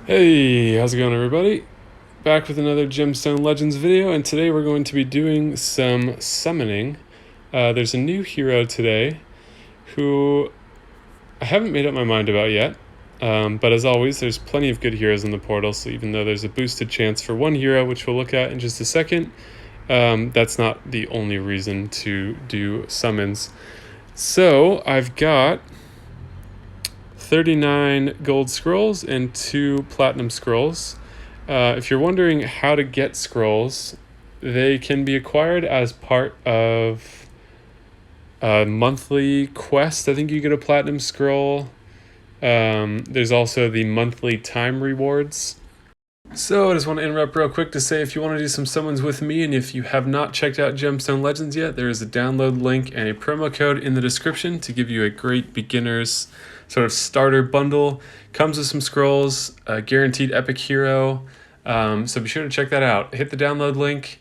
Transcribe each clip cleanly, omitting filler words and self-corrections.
Hey, how's it going, everybody? Back with another Gemstone Legends video, and today we're going to be doing some summoning. There's a new hero today who I haven't made up my mind about yet, but as always, there's plenty of good heroes in the portal, so even though there's a boosted chance for one hero, which we'll look at in just a second, that's not the only reason to do summons. So I've got 39 gold scrolls and 2 platinum scrolls. If you're wondering how to get scrolls, they can be acquired as part of a monthly quest. I think you get a platinum scroll. There's also the monthly time rewards. So I just want to interrupt real quick to say if you want to do some summons with me, and if you have not checked out Gemstone Legends yet, there is a download link and a promo code in the description to give you a great beginner's sort of starter bundle. Comes with some scrolls, a guaranteed epic hero, so be sure to check that out. Hit the download link,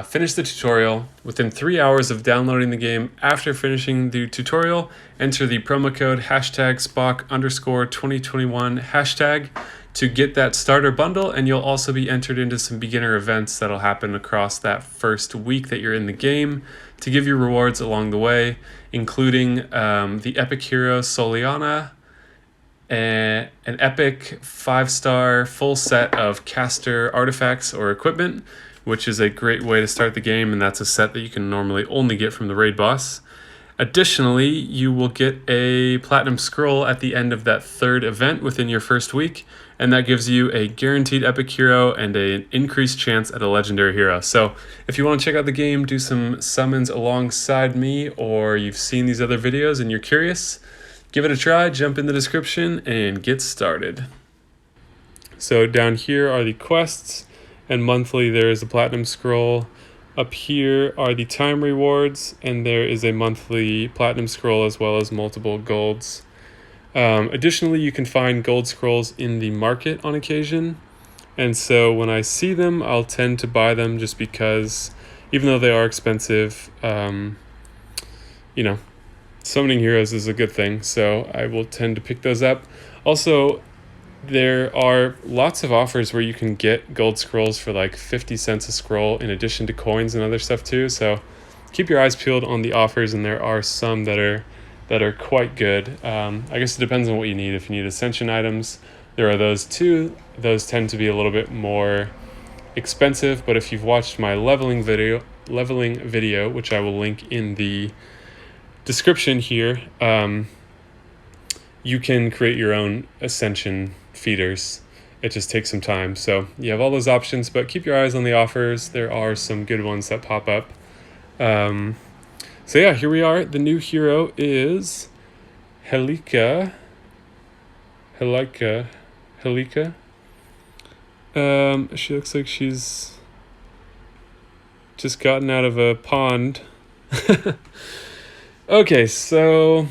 finish the tutorial. Within 3 hours of downloading the game, after finishing the tutorial, enter the promo code #Spock_2021 hashtag to get that starter bundle, and you'll also be entered into some beginner events that'll happen across that first week that you're in the game to give you rewards along the way, including the epic hero Soliana, an epic 5-star full set of caster artifacts or equipment, which is a great way to start the game, and that's a set that you can normally only get from the raid boss. Additionally, you will get a platinum scroll at the end of that third event within your first week, and that gives you a guaranteed epic hero and an increased chance at a legendary hero. So if you want to check out the game, do some summons alongside me, or you've seen these other videos and you're curious, give it a try, jump in the description, and get started. So down here are the quests, and monthly there is a platinum scroll. Up here are the time rewards, and there is a monthly platinum scroll as well as multiple golds. Additionally, you can find gold scrolls in the market on occasion, and so when I see them, I'll tend to buy them just because, even though they are expensive, summoning heroes is a good thing, so I will tend to pick those up. Also, there are lots of offers where you can get gold scrolls for like 50 cents a scroll in addition to coins and other stuff too, so keep your eyes peeled on the offers, and there are some that are quite good. I guess it depends on what you need. If you need Ascension items, there are those too. Those tend to be a little bit more expensive, but if you've watched my leveling video, which I will link in the description here, you can create your own Ascension feeders. It just takes some time. So you have all those options, but keep your eyes on the offers. There are some good ones that pop up. So yeah, here we are. The new hero is Helika. She looks like she's just gotten out of a pond. Okay, so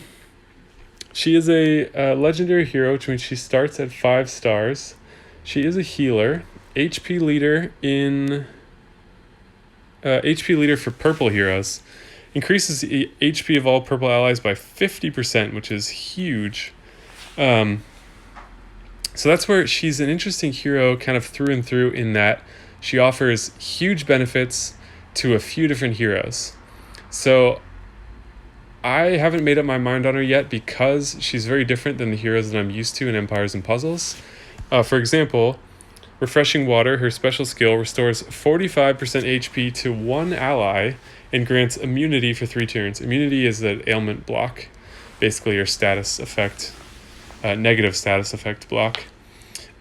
she is a legendary hero, which means she starts at 5 stars. She is a healer, HP leader for purple heroes. Increases the HP of all purple allies by 50%, which is huge. So that's where she's an interesting hero kind of through and through, in that she offers huge benefits to a few different heroes. So I haven't made up my mind on her yet because she's very different than the heroes that I'm used to in Empires and Puzzles. For example, Refreshing Water, her special skill, restores 45% HP to one ally and grants immunity for 3 turns. Immunity is the ailment block, basically your status effect, negative status effect block.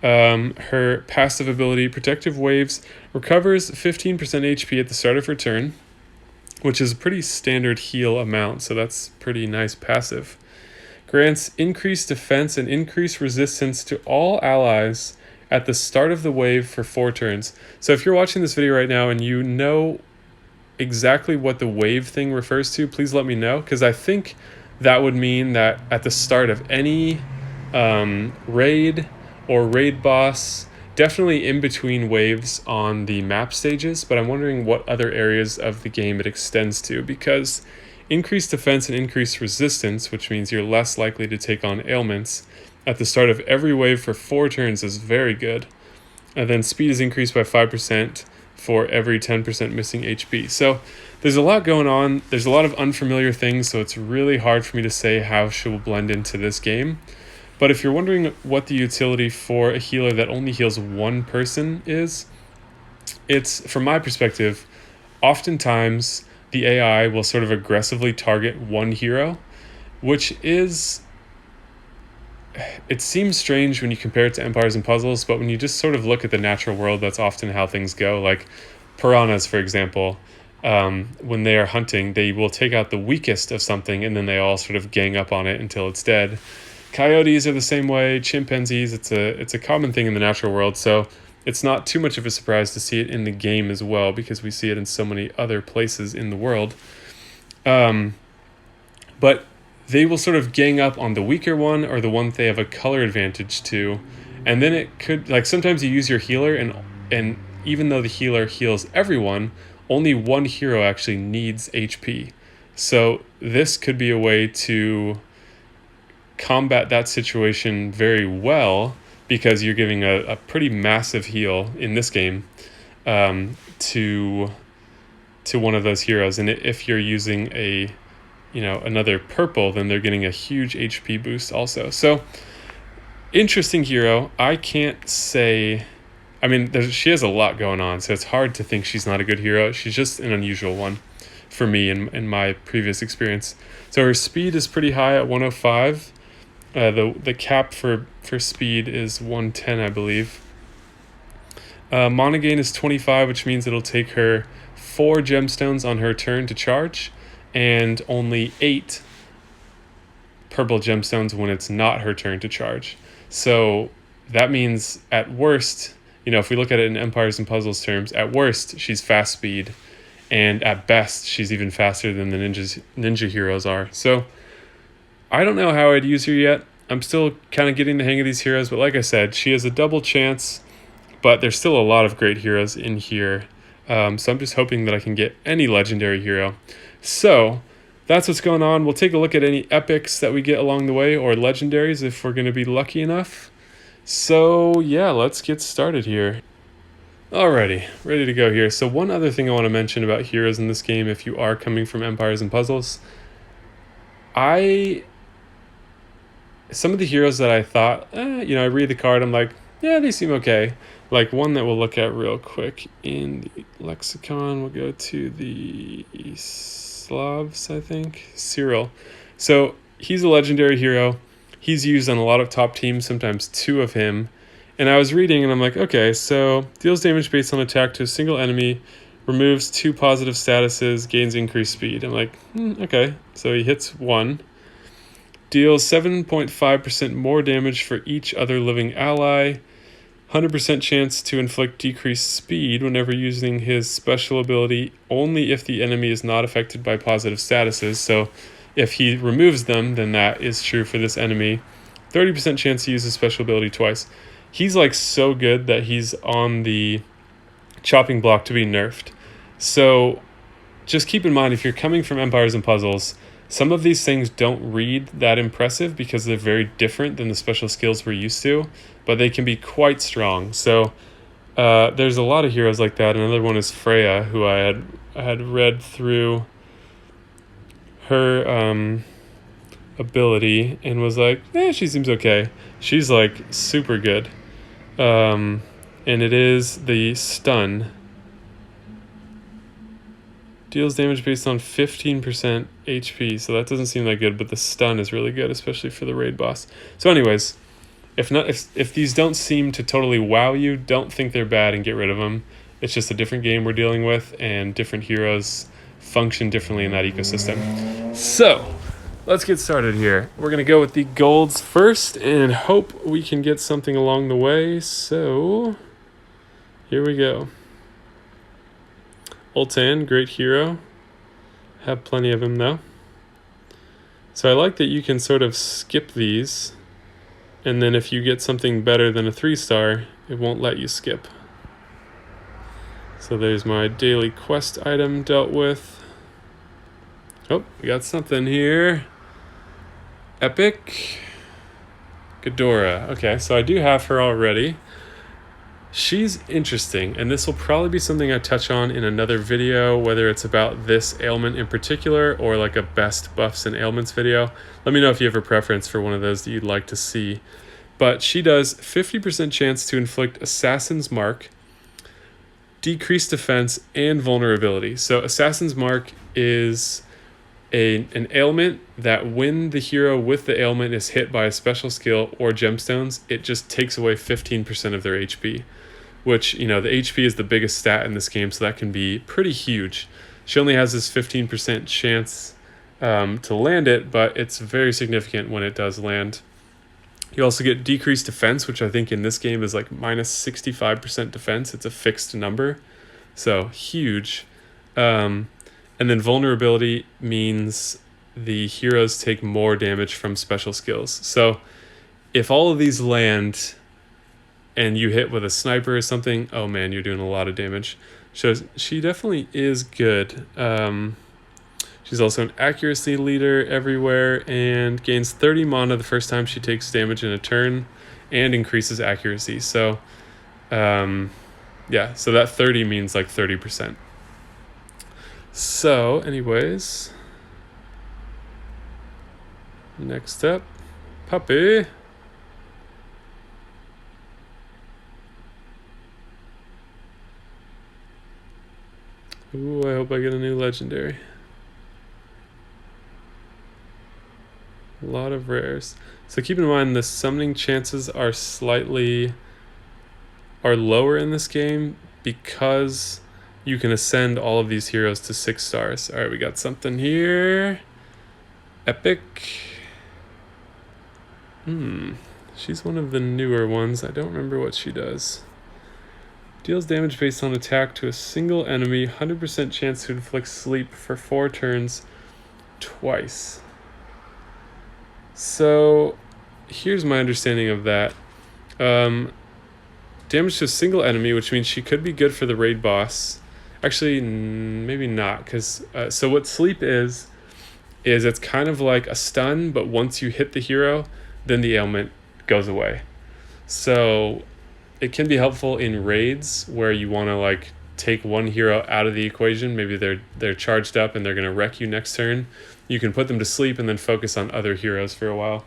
Her passive ability, Protective Waves, recovers 15% HP at the start of her turn, which is a pretty standard heal amount, so that's pretty nice passive. Grants increased defense and increased resistance to all allies at the start of the wave for 4 turns. So if you're watching this video right now and you know exactly what the wave thing refers to, please let me know, because I think that would mean that at the start of any raid or raid boss, definitely in between waves on the map stages, but I'm wondering what other areas of the game it extends to, because increased defense and increased resistance, which means you're less likely to take on ailments, at the start of every wave for 4 turns is very good. And then speed is increased by 5% for every 10% missing HP. So there's a lot going on. There's a lot of unfamiliar things, so it's really hard for me to say how she will blend into this game. But if you're wondering what the utility for a healer that only heals one person is, it's, from my perspective, oftentimes the AI will sort of aggressively target one hero, which is, it seems strange when you compare it to Empires and Puzzles, but when you just sort of look at the natural world, that's often how things go. Like piranhas, for example, when they are hunting, they will take out the weakest of something and then they all sort of gang up on it until it's dead. Coyotes are the same way, chimpanzees, it's a common thing in the natural world, so it's not too much of a surprise to see it in the game as well, because we see it in so many other places in the world. But they will sort of gang up on the weaker one or the one they have a color advantage to, and then it could, like, sometimes you use your healer, and even though the healer heals everyone, only one hero actually needs HP. So this could be a way to combat that situation very well, because you're giving a pretty massive heal in this game to one of those heroes. And if you're using another purple, then they're getting a huge HP boost also. So interesting hero. I can't say, I mean, she has a lot going on, so it's hard to think she's not a good hero. She's just an unusual one for me in my previous experience. So her speed is pretty high at 105. The cap for speed is 110, I believe. Mana gain is 25, which means it'll take her 4 gemstones on her turn to charge, and only 8 purple gemstones when it's not her turn to charge. So that means at worst, if we look at it in Empires and Puzzles terms, at worst she's fast speed, and at best she's even faster than the ninja heroes are. So I don't know how I'd use her yet. I'm still kind of getting the hang of these heroes, but like I said, she has a double chance, but there's still a lot of great heroes in here. So I'm just hoping that I can get any legendary hero. So that's what's going on. We'll take a look at any epics that we get along the way, or legendaries if we're going to be lucky enough. So yeah, let's get started here. Alrighty, ready to go here. So one other thing I want to mention about heroes in this game, if you are coming from Empires and Puzzles, some of the heroes that I thought, I read the card, I'm like, yeah, they seem okay. Like one that we'll look at real quick in the lexicon, we'll go to the Slavs, I think, Cyril. So he's a legendary hero. He's used on a lot of top teams, sometimes 2 of him. And I was reading and I'm like, okay, so deals damage based on attack to a single enemy, removes 2 positive statuses, gains increased speed. I'm like, okay, so he hits 1. Deals 7.5% more damage for each other living ally. 100% chance to inflict decreased speed whenever using his special ability, only if the enemy is not affected by positive statuses. So if he removes them, then that is true for this enemy. 30% chance to use his special ability twice. He's like so good that he's on the chopping block to be nerfed. So just keep in mind, if you're coming from Empires and Puzzles, some of these things don't read that impressive because they're very different than the special skills we're used to, but they can be quite strong. So there's a lot of heroes like that. Another one is Freya, who I had read through her ability and was like, she seems okay. She's like super good. And it is the stun. Deals damage based on 15% HP, so that doesn't seem that good, but the stun is really good, especially for the raid boss. So anyways, if these don't seem to totally wow you, don't think they're bad and get rid of them. It's just a different game we're dealing with, and different heroes function differently in that ecosystem. So let's get started here. We're going to go with the golds first and hope we can get something along the way. So here we go. Ultan, great hero. Have plenty of him though. So I like that you can sort of skip these, and then if you get something better than a 3-star, it won't let you skip. So there's my daily quest item dealt with. Oh, we got something here. Epic. Ghidorah. Okay, so I do have her already. She's interesting, and this will probably be something I touch on in another video, whether it's about this ailment in particular or like a best buffs and ailments video. Let me know if you have a preference for one of those that you'd like to see. But she does 50% chance to inflict Assassin's Mark, decreased defense, and vulnerability. So Assassin's Mark is an ailment that when the hero with the ailment is hit by a special skill or gemstones, it just takes away 15% of their HP, which, you know, the HP is the biggest stat in this game, so that can be pretty huge. She only has this 15% chance to land it, but it's very significant when it does land. You also get decreased defense, which I think in this game is like minus 65% defense. It's a fixed number, so huge. And then vulnerability means the heroes take more damage from special skills. So if all of these land and you hit with a sniper or something, oh man, you're doing a lot of damage. So she definitely is good. She's also an accuracy leader everywhere and gains 30 mana the first time she takes damage in a turn and increases accuracy. So yeah, so that 30 means like 30%. So anyways, next up, Puppy. Ooh, I hope I get a new legendary. A lot of rares. So keep in mind the summoning chances are lower in this game because you can ascend all of these heroes to 6 stars. All right, we got something here. Epic. She's one of the newer ones. I don't remember what she does. Deals damage based on attack to a single enemy. 100% chance to inflict sleep for 4 turns twice. So here's my understanding of that. Damage to a single enemy, which means she could be good for the raid boss. Actually, maybe not, because so what sleep is it's kind of like a stun, but once you hit the hero, then the ailment goes away. So it can be helpful in raids where you want to like take one hero out of the equation. Maybe they're charged up and they're going to wreck you next turn. You can put them to sleep and then focus on other heroes for a while.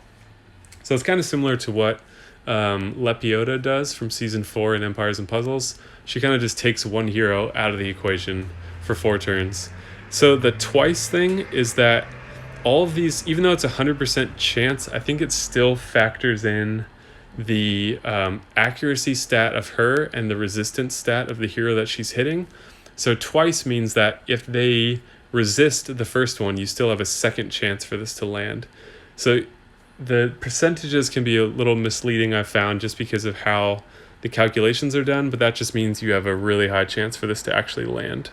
So it's kind of similar to what Lepiota does from Season 4 in Empires and Puzzles. She kind of just takes one hero out of the equation for 4 turns. So the twice thing is that all of these, even though it's 100% chance, I think it still factors in the accuracy stat of her and the resistance stat of the hero that she's hitting. So twice means that if they resist the first one, you still have a second chance for this to land. So the percentages can be a little misleading, I've found, just because of how the calculations are done, but that just means you have a really high chance for this to actually land.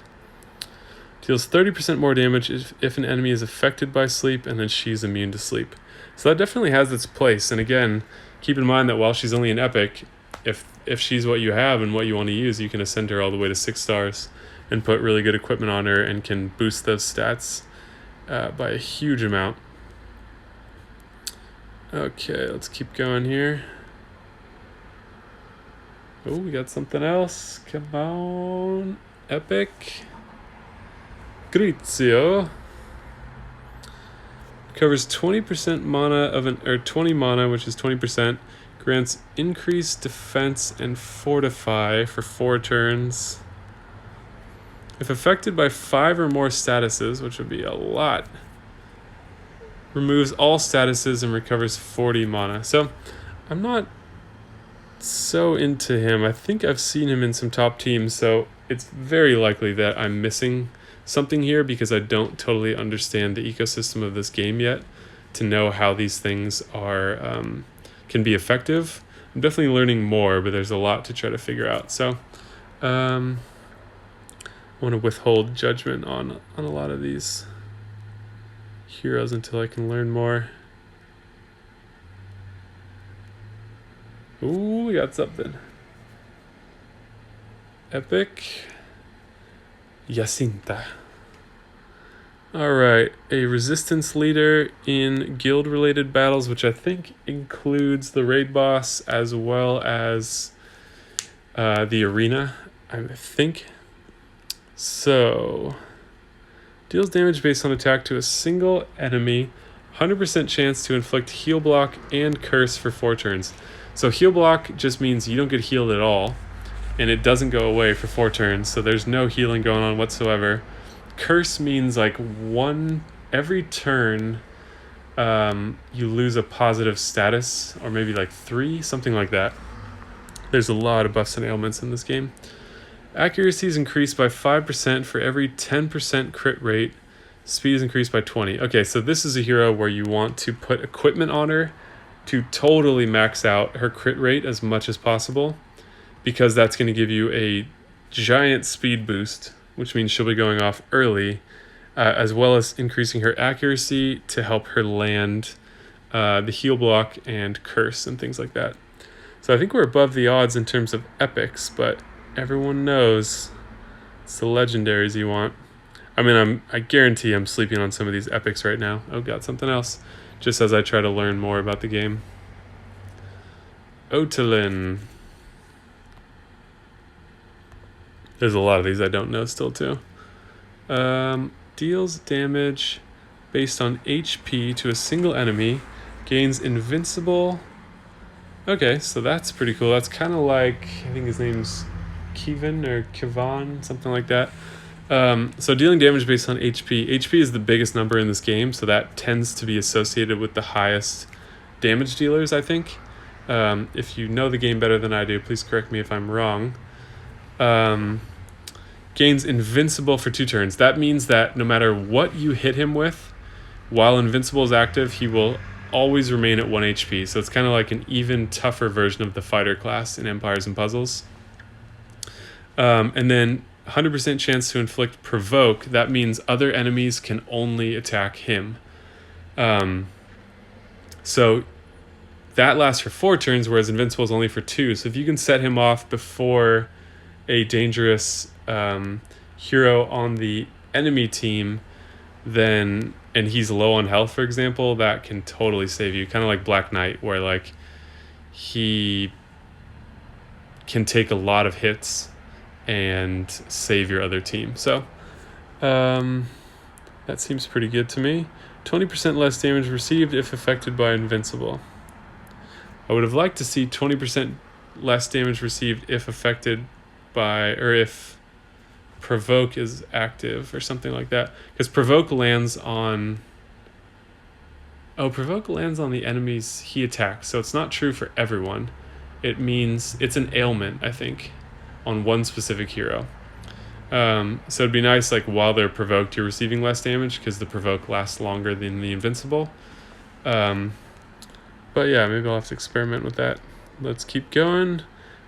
Deals 30% more damage if an enemy is affected by sleep, and then she's immune to sleep. So that definitely has its place. And again, keep in mind that while she's only an epic, if she's what you have and what you want to use, you can ascend her all the way to 6 stars and put really good equipment on her and can boost those stats by a huge amount. Okay, let's keep going here. Oh, we got something else. Come on. Epic. Grizio. Covers 20% mana or 20 mana, which is 20%. Grants increased defense and fortify for 4 turns. If affected by 5 or more statuses, which would be a lot, removes all statuses and recovers 40 mana. So I'm not so into him. I think I've seen him in some top teams, so it's very likely that I'm missing something here because I don't totally understand the ecosystem of this game yet to know how these things are can be effective. I'm definitely learning more, but there's a lot to try to figure out. So I want to withhold judgment on a lot of these heroes until I can learn more. Ooh, we got something. Epic. Jacinta. Alright, a resistance leader in guild-related battles, which I think includes the raid boss as well as the arena, I think. So, deals damage based on attack to a single enemy, 100% chance to inflict heal block and curse for 4 turns. So heal block just means you don't get healed at all, and it doesn't go away for 4 turns, so there's no healing going on whatsoever. Curse means like every turn you lose a positive status, or maybe like 3, something like that. There's a lot of buffs and ailments in this game. Accuracy is increased by 5% for every 10% crit rate. Speed is increased by 20. Okay, so this is a hero where you want to put equipment on her to totally max out her crit rate as much as possible, because that's going to give you a giant speed boost, which means she'll be going off early, as well as increasing her accuracy to help her land the heal block and curse and things like that. So I think we're above the odds in terms of epics, but everyone knows it's the legendaries you want. I mean, I guarantee I'm sleeping on some of these epics right now. Oh, got something else. Just as I try to learn more about the game. Otalin. There's a lot of these I don't know still too. Deals damage based on HP to a single enemy. Gains invincible. Okay, so that's pretty cool. That's kind of like, I think his name's Kevin or Kivan, something like that. So dealing damage based on HP. HP is the biggest number in this game, so that tends to be associated with the highest damage dealers, I think. If you know the game better than I do, please correct me if I'm wrong. Gains invincible for 2 turns. That means that no matter what you hit him with, while invincible is active, he will always remain at 1 HP. So it's kind of like an even tougher version of the fighter class in Empires and Puzzles. And then 100% chance to inflict provoke. That means other enemies can only attack him. So that lasts for 4 turns, whereas invincible is only for 2. So if you can set him off before a dangerous hero on the enemy team, then, and he's low on health, for example, that can totally save you. Kind of like Black Knight, where like he can take a lot of hits and save your other team. So that seems pretty good to me. 20% less damage received if affected by invincible. I would have liked to see 20% less damage received if affected by, or if provoke is active or something like that, because provoke lands on the enemies he attacks, so it's not true for everyone. It means it's an ailment, I think, on one specific hero. So it'd be nice, like, while they're provoked, you're receiving less damage because the provoke lasts longer than the invincible. But yeah, maybe I'll have to experiment with that. Let's keep going.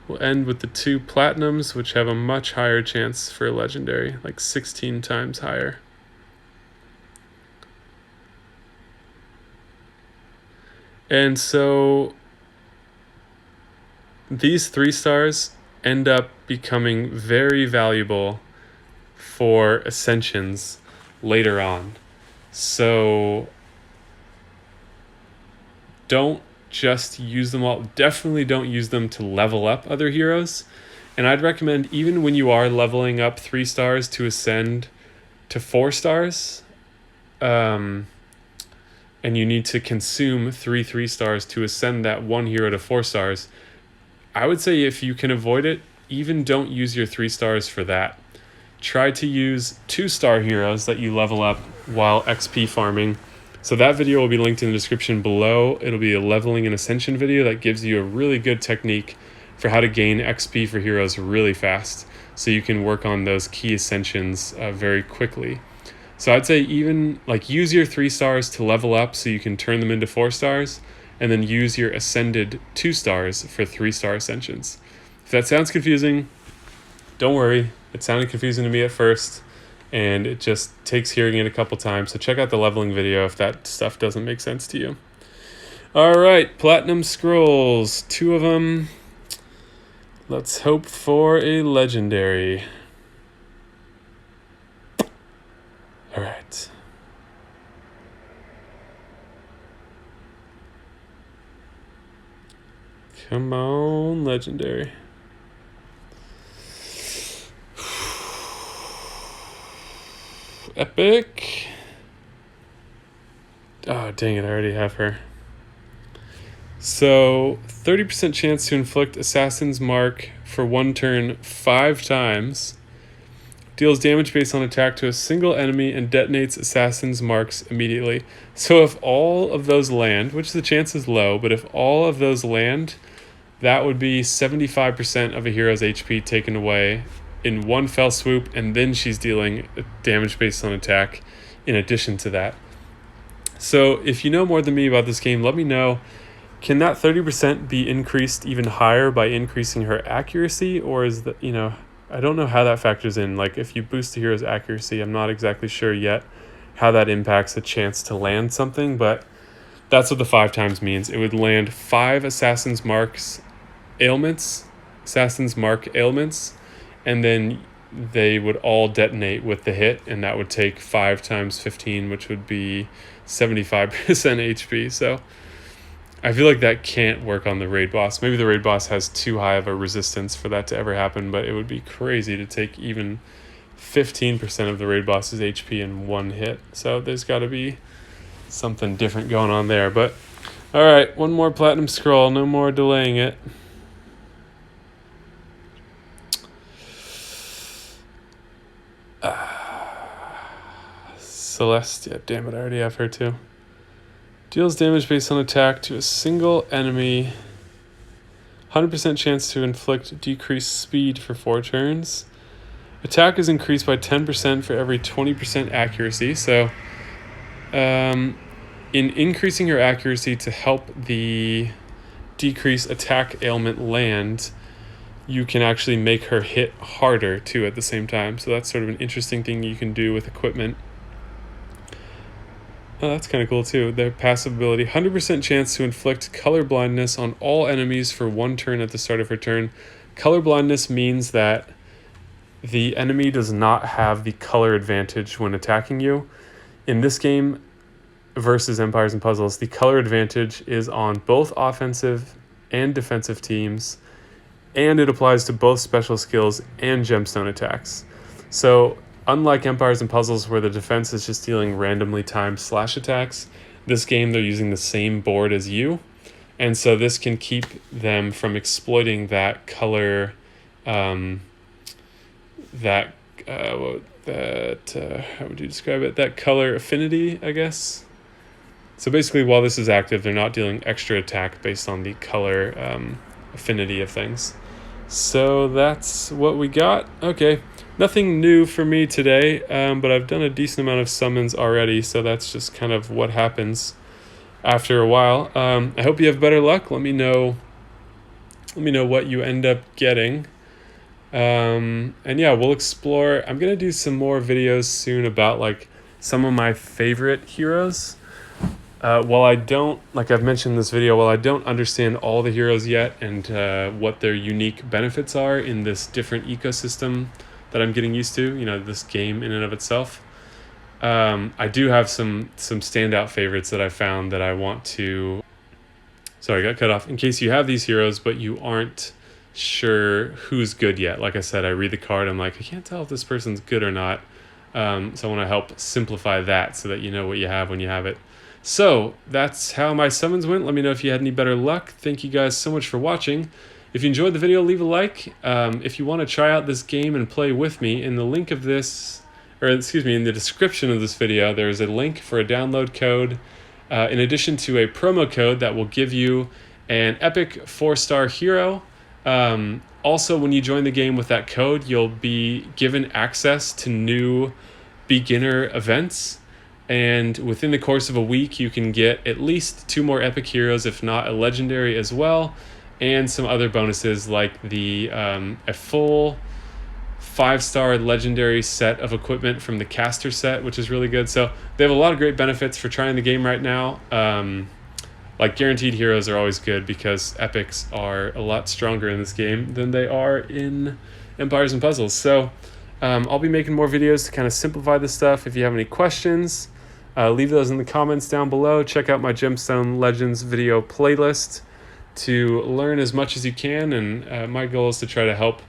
We'll end with the 2 platinums, which have a much higher chance for a legendary, like 16 times higher. And so these 3 stars end up becoming very valuable for Ascensions later on. So don't just use them all. Definitely don't use them to level up other heroes. And I'd recommend, even when you are leveling up 3 stars to ascend to 4 stars, and you need to consume 3 stars to ascend that one hero to 4 stars, I would say if you can avoid it, even don't use your 3 stars for that. Try to use 2-star heroes that you level up while XP farming. So that video will be linked in the description below. It'll be a leveling and ascension video that gives you a really good technique for how to gain XP for heroes really fast, so you can work on those key ascensions very quickly. So I'd say even like use your 3 stars to level up so you can turn them into 4 stars, and then use your ascended 2 stars for 3-star ascensions. If that sounds confusing, don't worry. It sounded confusing to me at first, and it just takes hearing it a couple times. So check out the leveling video if that stuff doesn't make sense to you. All right, platinum scrolls, 2 of them. Let's hope for a legendary. All right. Come on, legendary. Epic. Oh, dang it, I already have her. So, 30% chance to inflict Assassin's Mark for 1 turn 5 times. Deals damage based on attack to a single enemy and detonates Assassin's Marks immediately. So if all of those land, which the chance is low, but if all of those land, that would be 75% of a hero's HP taken away in one fell swoop, and then she's dealing damage based on attack in addition to that. So if you know more than me about this game, let me know. Can that 30% be increased even higher by increasing her accuracy, or is that, I don't know how that factors in. Like, if you boost the hero's accuracy, I'm not exactly sure yet how that impacts the chance to land something, but that's what the 5 times means. It would land 5 Assassin's Mark ailments, and then they would all detonate with the hit, and that would take 5 times 15, which would be 75% HP. So I feel like that can't work on the raid boss. Maybe the raid boss has too high of a resistance for that to ever happen, but it would be crazy to take even 15% of the raid boss's HP in one hit. So there's got to be something different going on there. But all right, one more platinum scroll. No more delaying it. Celestia. Damn it, I already have her too. Deals damage based on attack to a single enemy. 100% chance to inflict decreased speed for 4 turns. Attack is increased by 10% for every 20% accuracy. So, in increasing your accuracy to help the decrease attack ailment land, you can actually make her hit harder too at the same time. So that's sort of an interesting thing you can do with equipment. Oh, that's kind of cool too. Their passive ability, 100% chance to inflict color blindness on all enemies for 1 turn at the start of her turn. Color blindness means that the enemy does not have the color advantage when attacking you. In this game versus Empires and Puzzles, the color advantage is on both offensive and defensive teams, and it applies to both special skills and gemstone attacks. So unlike Empires and Puzzles, where the defense is just dealing randomly timed slash attacks, this game they're using the same board as you, and so this can keep them from exploiting that color, how would you describe it? That color affinity, I guess. So basically, while this is active, they're not dealing extra attack based on the color affinity of things. So that's what we got. Okay. Nothing new for me today, but I've done a decent amount of summons already, so that's just kind of what happens after a while. I hope you have better luck. Let me know what you end up getting. And yeah, we'll explore. I'm going to do some more videos soon about like some of my favorite heroes. While I don't, like I've mentioned in this video, while I don't understand all the heroes yet and what their unique benefits are in this different ecosystem that I'm getting used to, this game in and of itself. I do have some standout favorites that I found that I want to... Sorry, I got cut off. In case you have these heroes, but you aren't sure who's good yet. Like I said, I read the card, I'm like, I can't tell if this person's good or not. So I want to help simplify that so that you know what you have when you have it. So that's how my summons went. Let me know if you had any better luck. Thank you guys so much for watching. If you enjoyed the video, leave a like. If you want to try out this game and play with me, in the link of this, in the description of this video, there's a link for a download code, in addition to a promo code that will give you an epic 4-star hero. Also, when you join the game with that code, you'll be given access to new beginner events. And within the course of a week, you can get at least 2 more epic heroes, if not a legendary as well, and some other bonuses like a full 5-star legendary set of equipment from the caster set, which is really good. So they have a lot of great benefits for trying the game right now. Like guaranteed heroes are always good because epics are a lot stronger in this game than they are in Empires and Puzzles. So I'll be making more videos to kind of simplify this stuff. If you have any questions, leave those in the comments down below. Check out my Gemstone Legends video playlist to learn as much as you can, and my goal is to try to help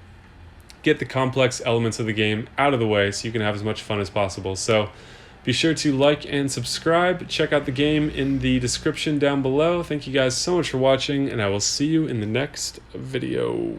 get the complex elements of the game out of the way so you can have as much fun as possible. So be sure to like and subscribe. Check out the game in the description down below. Thank you guys so much for watching, and I will see you in the next video.